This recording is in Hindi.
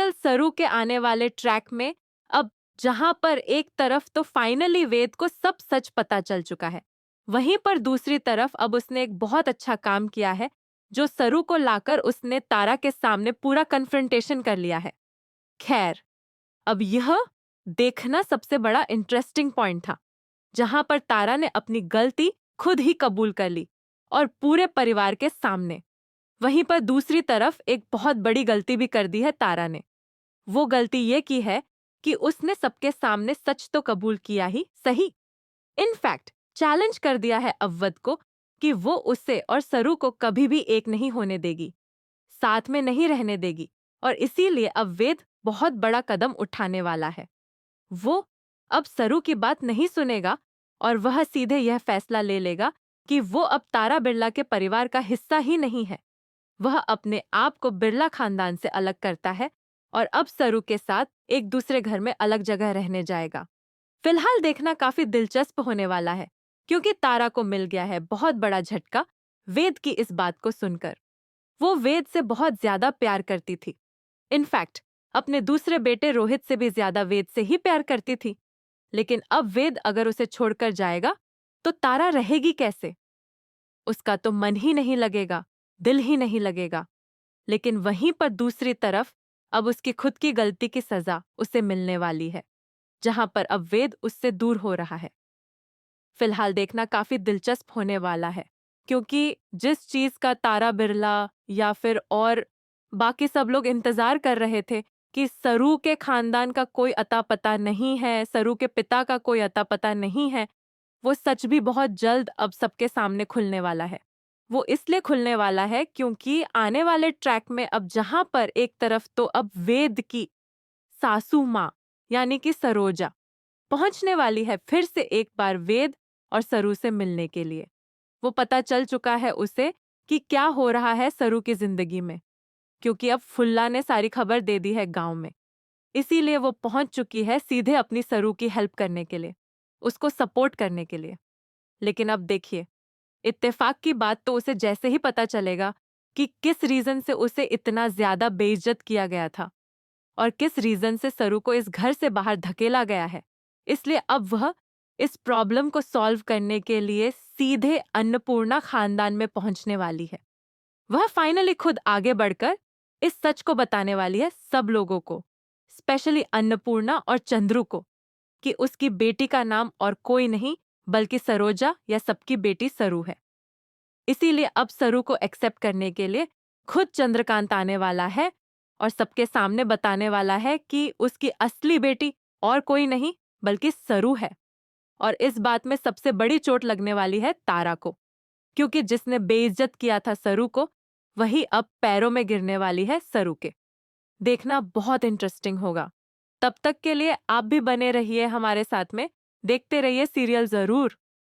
सीरियल सरू के आने वाले ट्रैक में अब जहां पर एक तरफ तो फाइनली वेद को सब सच पता चल चुका है, वहीं पर दूसरी तरफ अब उसने एक बहुत अच्छा काम किया है, जो सरू को लाकर उसने तारा के सामने पूरा कन्फ्रंटेशन कर लिया है। खैर, अब यह देखना सबसे बड़ा इंटरेस्टिंग पॉइंट था, जहां पर तारा ने अपनी गलती खुद ही कबूल कर ली और पूरे परिवार के सामने। वहीं पर दूसरी तरफ एक बहुत बड़ी गलती भी कर दी है तारा ने। वो गलती ये की है कि उसने सबके सामने सच तो कबूल किया ही सही, इनफैक्ट चैलेंज कर दिया है अवध को कि वो उससे और सरू को कभी भी एक नहीं होने देगी, साथ में नहीं रहने देगी, और इसीलिए अब वेद बहुत बड़ा कदम उठाने वाला है। वो अब सरू की बात नहीं सुनेगा और वह सीधे यह फैसला ले लेगा कि वो अब तारा बिरला के परिवार का हिस्सा ही नहीं है। वह अपने आप को बिरला खानदान से अलग करता है और अब सरू के साथ एक दूसरे घर में अलग जगह रहने जाएगा। फिलहाल देखना काफी दिलचस्प होने वाला है, क्योंकि तारा को मिल गया है बहुत बड़ा झटका वेद की इस बात को सुनकर। वो वेद से बहुत ज्यादा प्यार करती थी, इनफैक्ट अपने दूसरे बेटे रोहित से भी ज्यादा वेद से ही प्यार करती थी। लेकिन अब वेद अगर उसे छोड़कर जाएगा तो तारा रहेगी कैसे? उसका तो मन ही नहीं लगेगा, दिल ही नहीं लगेगा। लेकिन वहीं पर दूसरी तरफ अब उसकी खुद की गलती की सजा उसे मिलने वाली है, जहां पर अब वेद उससे दूर हो रहा है। फिलहाल देखना काफी दिलचस्प होने वाला है, क्योंकि जिस चीज का तारा बिरला या फिर और बाकी सब लोग इंतजार कर रहे थे कि सरू के खानदान का कोई अता पता नहीं है, सरू के पिता का कोई अता पता नहीं है, वो सच भी बहुत जल्द अब सबके सामने खुलने वाला है। वो इसलिए खुलने वाला है क्योंकि आने वाले ट्रैक में अब जहां पर एक तरफ तो अब वेद की सासू माँ यानी कि सरोजा पहुंचने वाली है फिर से एक बार वेद और सरू से मिलने के लिए। वो पता चल चुका है उसे कि क्या हो रहा है सरू की जिंदगी में, क्योंकि अब फुल्ला ने सारी खबर दे दी है गांव में। इसीलिए वो पहुंच चुकी है सीधे अपनी सरू की हेल्प करने के लिए, उसको सपोर्ट करने के लिए। लेकिन अब देखिए, इत्तेफाक की बात तो उसे जैसे ही पता चलेगा कि किस रीजन से उसे इतना ज्यादा बेइज्जत किया गया था और किस रीजन से सरू को इस घर से बाहर धकेला गया है, इसलिए अब वह इस प्रॉब्लम को सॉल्व करने के लिए सीधे अन्नपूर्णा खानदान में पहुंचने वाली है। वह फाइनली खुद आगे बढ़कर इस सच को बताने वाली है सब लोगों को, स्पेशली अन्नपूर्णा और चंद्रू को, कि उसकी बेटी का नाम और कोई नहीं बल्कि सरोजा या सबकी बेटी सरू है। इसीलिए अब सरू को एक्सेप्ट करने के लिए खुद चंद्रकांत आने वाला है और सबके सामने बताने वाला है कि उसकी असली बेटी और कोई नहीं बल्कि सरू है। और इस बात में सबसे बड़ी चोट लगने वाली है तारा को, क्योंकि जिसने बेइज्जत किया था सरू को, वही अब पैरों में गिरने वाली है सरू के। देखना बहुत इंटरेस्टिंग होगा। तब तक के लिए आप भी बने रहिए हमारे साथ में, देखते रहिए सीरियल जरूर।